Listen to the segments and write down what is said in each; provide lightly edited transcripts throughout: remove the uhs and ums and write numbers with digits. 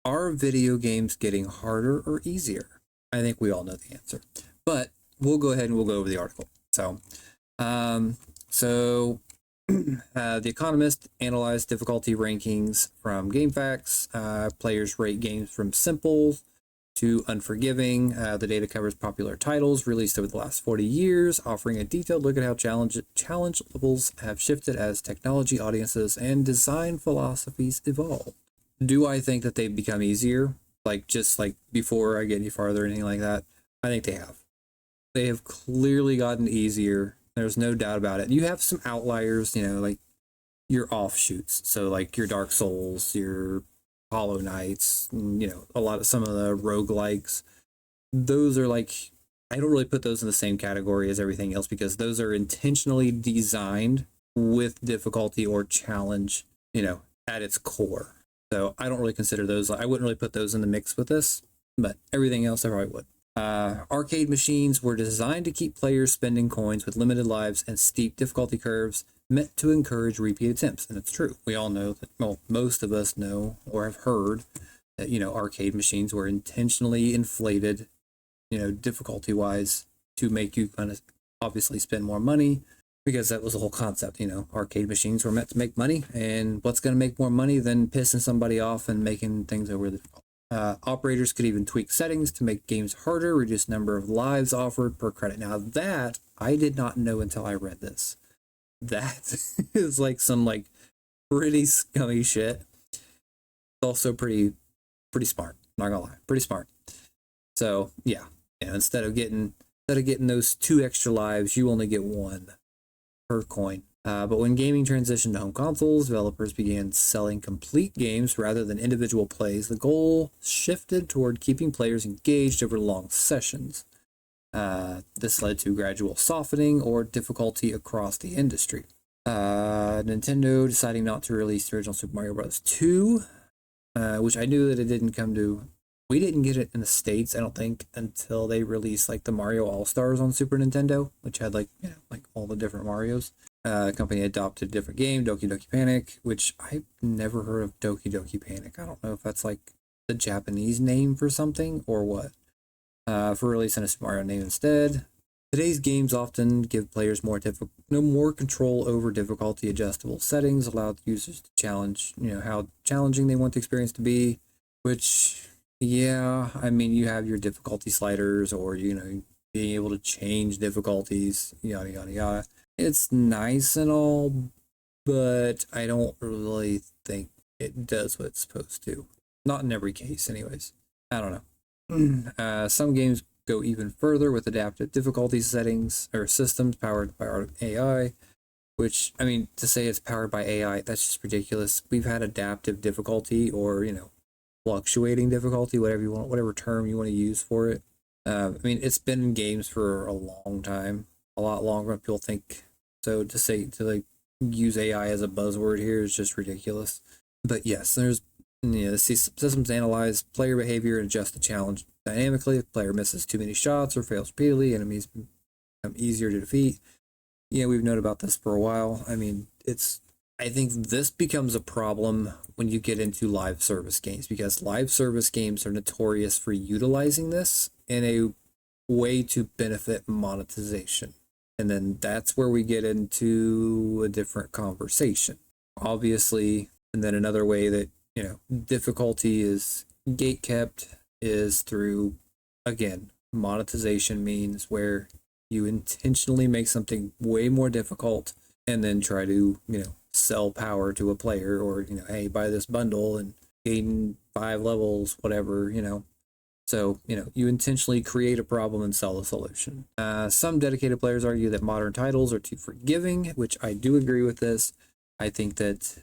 Are video games getting harder or easier? I think we all know the answer, but we'll go ahead and we'll go over the article. So, The Economist analyzed difficulty rankings from GameFAQs. Players rate games from simple to unforgiving. The data covers popular titles released over the last 40 years, offering a detailed look at how challenge levels have shifted as technology, audiences, and design philosophies evolve. Do I think that they've become easier? Just before I get any farther or anything like that, I think they have. They have clearly gotten easier. There's no doubt about it. You have some outliers, like your offshoots. So like your Dark Souls, your Hollow Knights, some of the roguelikes. Those are I don't really put those in the same category as everything else because those are intentionally designed with difficulty or challenge, at its core. So I don't really consider those, I wouldn't really put those in the mix with this, but everything else I probably would. Arcade machines were designed to keep players spending coins with limited lives and steep difficulty curves meant to encourage repeat attempts. And it's true. We all know that, well, most of us know or have heard that, arcade machines were intentionally inflated, difficulty-wise to make you kind of obviously spend more money because that was the whole concept. Arcade machines were meant to make money, and what's going to make more money than pissing somebody off and making things over the operators could even tweak settings to make games harder, reduce number of lives offered per credit. Now that I did not know until I read this. That is some pretty scummy shit. It's also pretty smart. Not gonna lie, pretty smart. So yeah, instead of getting those 2 extra lives, you only get 1 per coin. But when gaming transitioned to home consoles, developers began selling complete games rather than individual plays. The goal shifted toward keeping players engaged over long sessions. This led to gradual softening or difficulty across the industry. Nintendo deciding not to release the original Super Mario Bros. 2, which I knew that it didn't come to. We didn't get it in the States, I don't think, until they released the Mario All-Stars on Super Nintendo, which had all the different Marios. The company adopted a different game, Doki Doki Panic, which I've never heard of. Doki Doki Panic. I don't know if that's the Japanese name for something or what. For releasing a Super Mario name instead. Today's games often give players more control over difficulty adjustable settings, allow users to challenge, how challenging they want the experience to be, which, yeah, I mean, you have your difficulty sliders or, being able to change difficulties, yada, yada, yada. It's nice and all, but I don't really think it does what it's supposed to. Not in every case, anyways. I don't know. Some games go even further with adaptive difficulty settings or systems powered by AI, which, I mean, to say it's powered by AI, that's just ridiculous. We've had adaptive difficulty or, fluctuating difficulty, whatever term you want to use for it. I mean, it's been in games for a long time, a lot longer than people think. So to use AI as a buzzword here is just ridiculous. But yes, there's systems analyze player behavior and adjust the challenge dynamically. If player misses too many shots or fails repeatedly, enemies become easier to defeat. Yeah, we've known about this for a while. I mean, I think this becomes a problem when you get into live service games because live service games are notorious for utilizing this in a way to benefit monetization. And then that's where we get into a different conversation, obviously. And then another way that, difficulty is gatekept is through, again, monetization means where you intentionally make something way more difficult and then try to, sell power to a player or, hey, buy this bundle and gain 5 levels, whatever, So, you intentionally create a problem and sell a solution. Some dedicated players argue that modern titles are too forgiving, which I do agree with this. I think that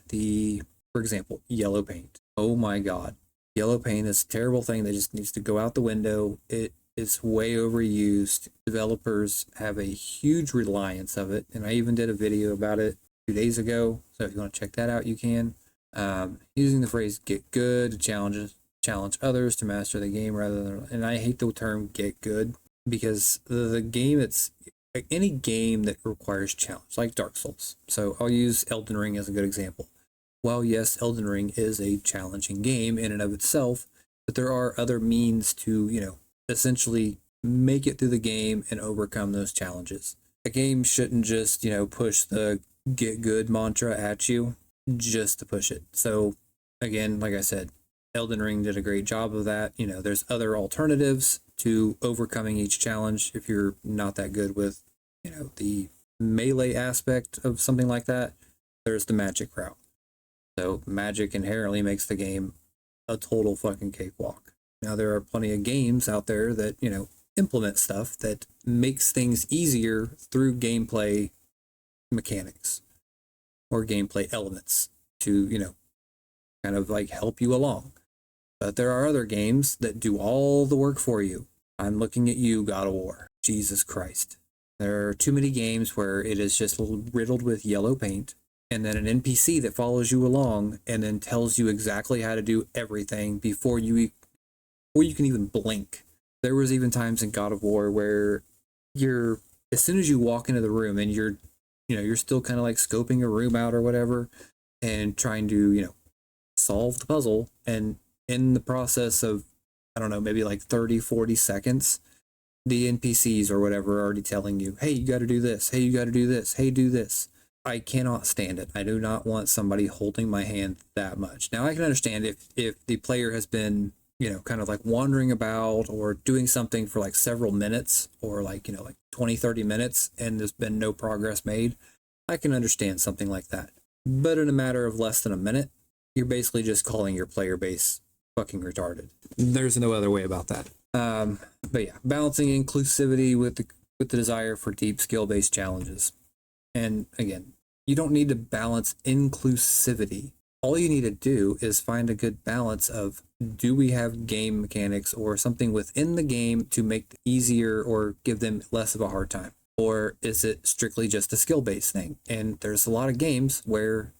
for example, yellow paint. Oh my God. Yellow paint is a terrible thing that just needs to go out the window. It is way overused. Developers have a huge reliance of it. And I even did a video about it 2 days ago. So if you want to check that out, you can. Using the phrase get good to challenge others to master the game rather than, and I hate the term get good because the game, it's any game that requires challenge, like Dark Souls. So I'll use Elden Ring as a good example. Well, yes, Elden Ring is a challenging game in and of itself. but there are other means to, essentially make it through the game and overcome those challenges. A game shouldn't just, push the get good mantra at you just to push it. So again, like I said, Elden Ring did a great job of that. There's other alternatives to overcoming each challenge if you're not that good with, the melee aspect of something like that. There's the magic route. So magic inherently makes the game a total fucking cakewalk. Now there are plenty of games out there that, implement stuff that makes things easier through gameplay mechanics or gameplay elements to, kind of like help you along. But there are other games that do all the work for you. I'm looking at you, God of War. Jesus Christ. There are too many games where it is just riddled with yellow paint and then an NPC that follows you along and then tells you exactly how to do everything before you can even blink. There was even times in God of War where as soon as you walk into the room and you're still kind of like scoping a room out or whatever and trying to, solve the puzzle, and in the process of, I don't know, maybe like 30, 40 seconds, the NPCs or whatever are already telling you, hey, you got to do this. Hey, you got to do this. Hey, do this. I cannot stand it. I do not want somebody holding my hand that much. Now, I can understand if the player has been, kind of like wandering about or doing something for like several minutes or like, like 20, 30 minutes and there's been no progress made. I can understand something like that. But in a matter of less than a minute, you're basically just calling your player base fucking retarded. There's no other way about that. But yeah, balancing inclusivity with the desire for deep skill-based challenges. And again, you don't need to balance inclusivity. All you need to do is find a good balance of, do we have game mechanics or something within the game to make it easier or give them less of a hard time? Or is it strictly just a skill-based thing? And there's a lot of games where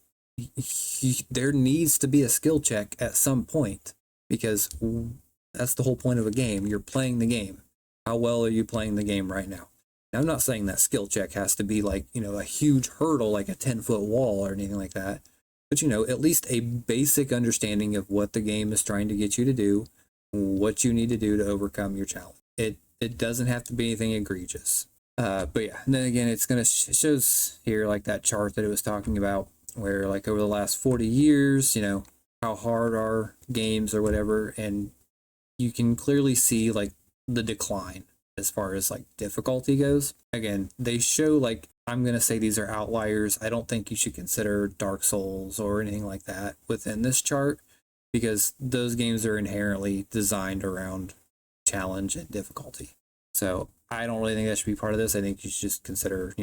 there needs to be a skill check at some point, because that's the whole point of a game. You're playing the game. How well are you playing the game right now? Now, I'm not saying that skill check has to be like, a huge hurdle, like a 10-foot wall or anything like that. But, at least a basic understanding of what the game is trying to get you to do, what you need to do to overcome your challenge. It doesn't have to be anything egregious. But yeah, and then again, it shows here like that chart that it was talking about, where like over the last 40 years, how hard are games or whatever, and you can clearly see like the decline as far as like difficulty goes. Again, they show like, I'm going to say these are outliers. I don't think you should consider Dark Souls or anything like that within this chart, because those games are inherently designed around challenge and difficulty. So I don't really think that should be part of this. I think you should just consider,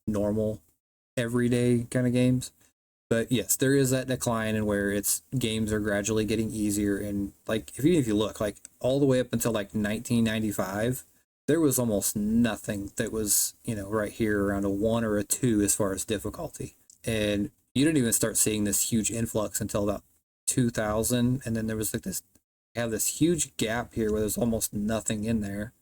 normal, everyday kind of games. But yes, there is that decline in where games are gradually getting easier. And like, if you look like all the way up until like 1995, there was almost nothing that was, right here around a 1 or a 2 as far as difficulty. And you didn't even start seeing this huge influx until about 2000. And then there was like this huge gap here where there's almost nothing in there.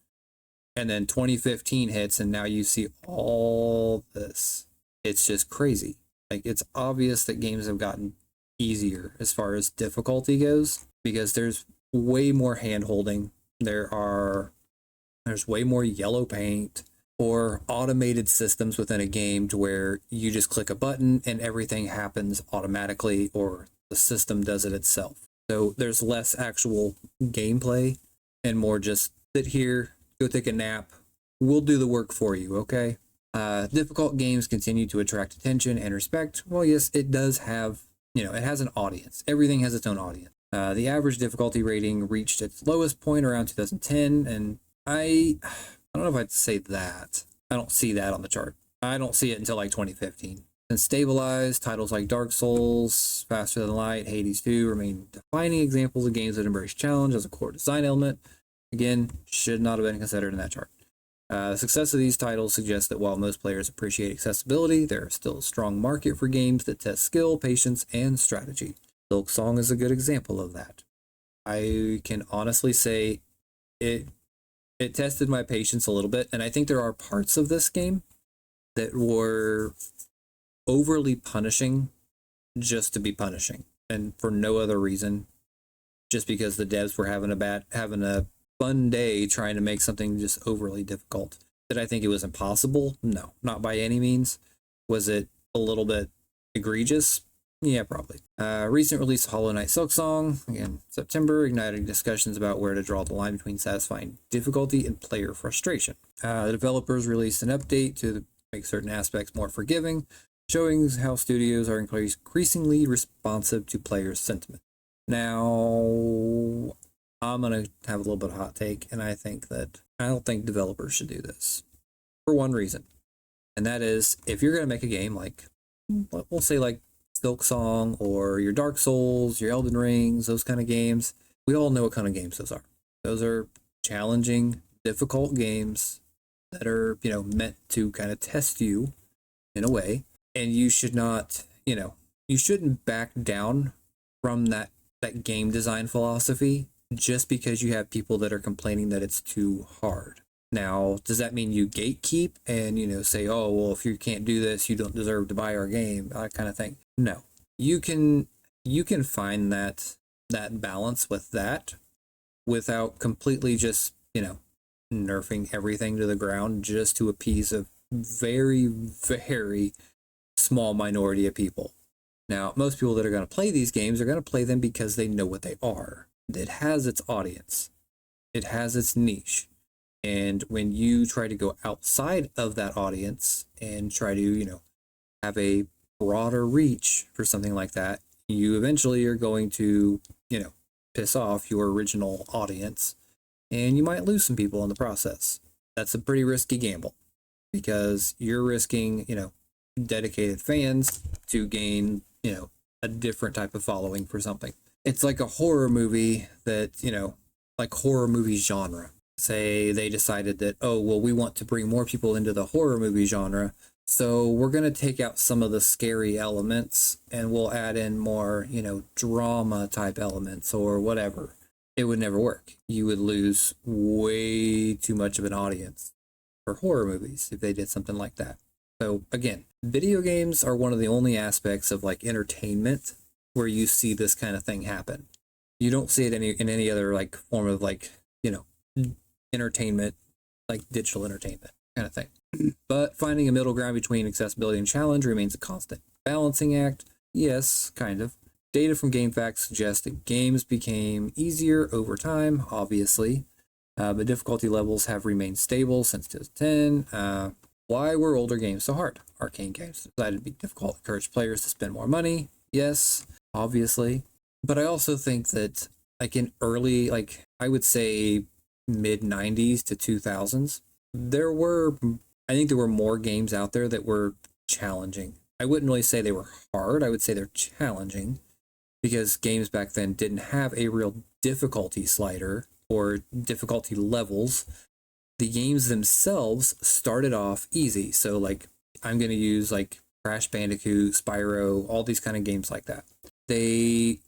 And then 2015 hits and now you see all this. It's just crazy. Like, it's obvious that games have gotten easier as far as difficulty goes, because there's way more hand holding. There's way more yellow paint or automated systems within a game to where you just click a button and everything happens automatically, or the system does it itself. So there's less actual gameplay and more just sit here, go take a nap. We'll do the work for you, okay? Difficult games continue to attract attention and respect. Well, yes, it does have, it has an audience. Everything has its own audience. The average difficulty rating reached its lowest point around 2010, and I don't know if I'd say that. I don't see that on the chart. I don't see it until like 2015. Since stabilized, titles like Dark Souls, Faster Than Light, Hades 2 remain defining examples of games that embrace challenge as a core design element. Again, should not have been considered in that chart. The success of these titles suggests that while most players appreciate accessibility, there is still a strong market for games that test skill, patience, and strategy. Silksong is a good example of that. I can honestly say it tested my patience a little bit, and I think there are parts of this game that were overly punishing just to be punishing, and for no other reason, just because the devs were having a fun day trying to make something just overly difficult. Did I think it was impossible? No, not by any means. Was it a little bit egregious? Yeah, probably. Recent release of Hollow Knight Silksong, again, September, igniting discussions about where to draw the line between satisfying difficulty and player frustration. The developers released an update to make certain aspects more forgiving, showing how studios are increasingly responsive to players' sentiment. Now, I'm going to have a little bit of hot take, and I don't think developers should do this for one reason. And that is, if you're going to make a game like, we'll say like Silksong or your Dark Souls, your Elden Rings, those kind of games, we all know what kind of games those are. Those are challenging, difficult games that are, meant to kind of test you in a way. And you should not, you shouldn't back down from that game design philosophy just because you have people that are complaining that it's too hard. Now, does that mean you gatekeep and, say, oh, well, if you can't do this, you don't deserve to buy our game, that kind of thing? No. You can find that balance with that without completely just, nerfing everything to the ground just to appease a very, very small minority of people. Now, most people that are going to play these games are going to play them because they know what they are. It has its audience. It has its niche. And when you try to go outside of that audience and try to, have a broader reach for something like that, you eventually are going to, piss off your original audience, and you might lose some people in the process. That's a pretty risky gamble because you're risking, dedicated fans to gain, a different type of following for something. It's like a horror movie that, like horror movie genre. Say they decided that, oh, well, we want to bring more people into the horror movie genre, so we're going to take out some of the scary elements and we'll add in more, drama type elements or whatever. It would never work. You would lose way too much of an audience for horror movies if they did something like that. So again, video games are one of the only aspects of like entertainment where you see this kind of thing happen. You don't see it in any other like form of like, entertainment, like digital entertainment kind of thing. But finding a middle ground between accessibility and challenge remains a constant balancing act. Yes, kind of. Data from GameFAQs suggests that games became easier over time, obviously, but difficulty levels have remained stable since 2010. Why were older games so hard? Arcane games decided to be difficult, encourage players to spend more money. Yes, obviously. But I also think that like in early, like I would say mid 90s to 2000s, I think there were more games out there that were challenging. I wouldn't really say they were hard. I would say they're challenging because games back then didn't have a real difficulty slider or difficulty levels. The games themselves started off easy. So like I'm going to use like Crash Bandicoot, Spyro, all these kind of games like that.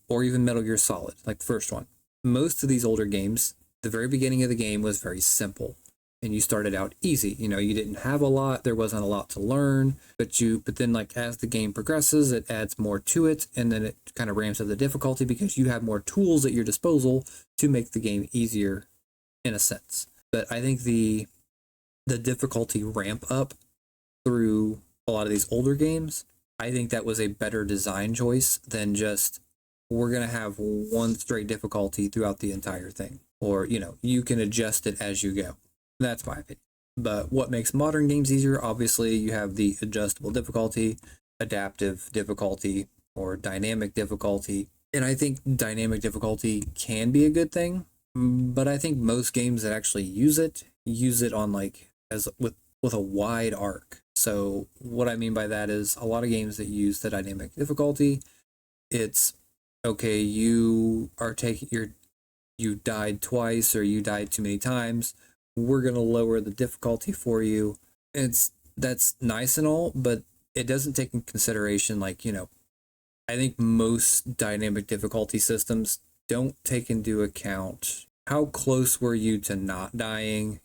Or even Metal Gear Solid, like the first one. Most of these older games, the very beginning of the game was very simple and you started out easy. You didn't have a lot, there wasn't a lot to learn, but then like as the game progresses, it adds more to it and then it kind of ramps up the difficulty because you have more tools at your disposal to make the game easier in a sense. But I think the difficulty ramp up through a lot of these older games, I think that was a better design choice than just we're going to have one straight difficulty throughout the entire thing. Or, you can adjust it as you go. That's my opinion. But what makes modern games easier? Obviously, you have the adjustable difficulty, adaptive difficulty, or dynamic difficulty. And I think dynamic difficulty can be a good thing. But I think most games that actually use it on like with a wide arc. So what I mean by that is a lot of games that use the dynamic difficulty, it's okay, you died twice or you died too many times. We're going to lower the difficulty for you. That's nice and all, but it doesn't take in consideration like, I think most dynamic difficulty systems don't take into account how close were you to not dying,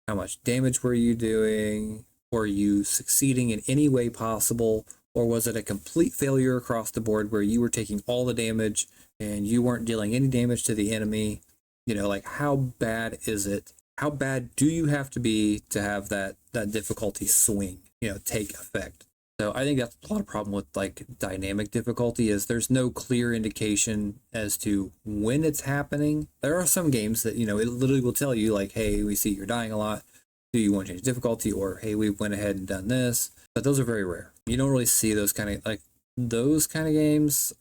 how much damage were you doing, were you succeeding in any way possible, or was it a complete failure across the board where you were taking all the damage and you weren't dealing any damage to the enemy, you know, like how bad is it? How bad do you have to be to have that difficulty swing, you know, take effect? So I think that's a lot of problem with like dynamic difficulty is there's no clear indication as to when it's happening. There are some games that, you know, it literally will tell you like, hey, we see you're dying a lot. Do you want to change difficulty? Or, hey, we went ahead and done this. But those are very rare. You don't really see those kind of games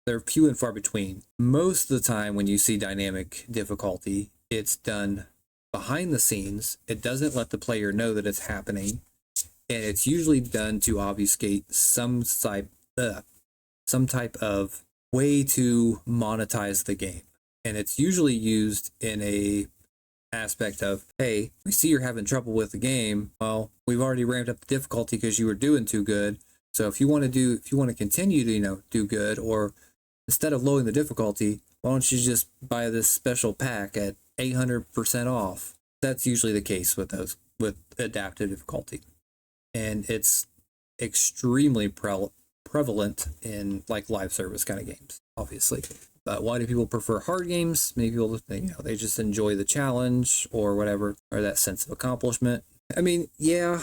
they're few and far between. Most of the time when you see dynamic difficulty, it's done behind the scenes. It doesn't let the player know that it's happening. And it's usually done to obfuscate some type of way to monetize the game. And it's usually used in a aspect of, hey, we see you're having trouble with the game. Well, we've already ramped up the difficulty because you were doing too good. So if you want to continue to, you know, do good, or instead of lowering the difficulty, why don't you just buy this special pack at 800% off? That's usually the case with adaptive difficulty. And it's extremely prevalent in like live service kind of games, obviously. But why do people prefer hard games? Maybe people, you know, they just enjoy the challenge or whatever, or that sense of accomplishment. I mean, yeah,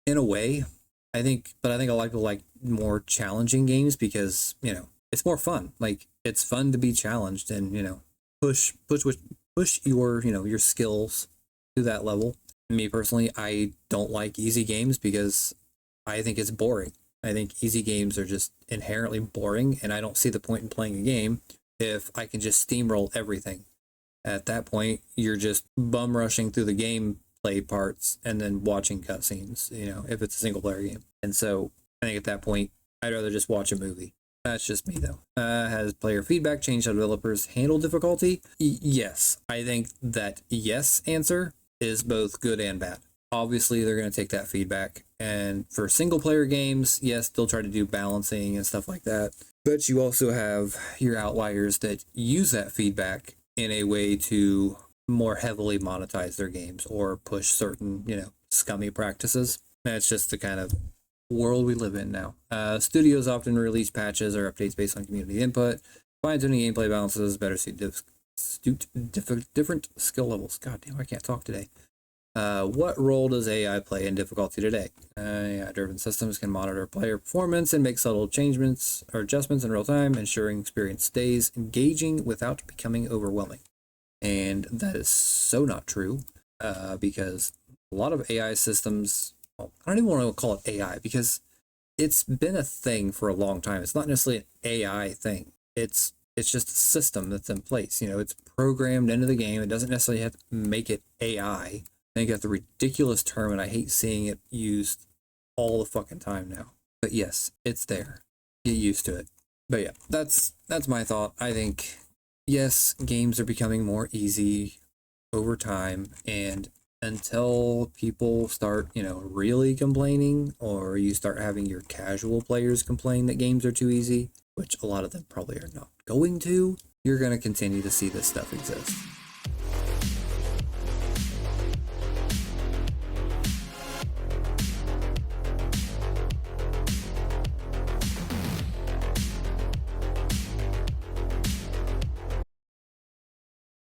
in a way, I think a lot of people like more challenging games because, you know, it's more fun. Like it's fun to be challenged and, you know, push your, you know, your skills to that level. Me personally, I don't like easy games because I think it's boring. I think easy games are just inherently boring, and I don't see the point in playing a game if I can just steamroll everything. At that point, you're just bum rushing through the gameplay parts and then watching cutscenes, you know, if it's a single player game. And so I think at that point, I'd rather just watch a movie. That's just me, though. Has player feedback changed how developers handle difficulty? Yes. I think that yes answer is both good and bad. Obviously, they're going to take that feedback. And for single player games, yes, they'll try to do balancing and stuff like that. But you also have your outliers that use that feedback in a way to more heavily monetize their games or push certain, you know, scummy practices. That's just the kind of world we live in now. Studios often release patches or updates based on community input, fine-tuning gameplay balances, better suit different skill levels. God damn, I can't talk today. What role does AI play in difficulty today? AI-driven systems can monitor player performance and make subtle changements or adjustments in real time, ensuring experience stays engaging without becoming overwhelming. And that is so not true, because a lot of AI systems, well, I don't even want to call it AI because it's been a thing for a long time. It's not necessarily an AI thing. It's just a system that's in place. You know, it's programmed into the game. It doesn't necessarily have to make it AI. I think that's a ridiculous term, and I hate seeing it used all the fucking time now. But yes, it's there. Get used to it. But yeah, that's my thought. I think, yes, games are becoming more easy over time, and until people start, you know, really complaining, or you start having your casual players complain that games are too easy, which a lot of them probably are not going to, you're going to continue to see this stuff exist.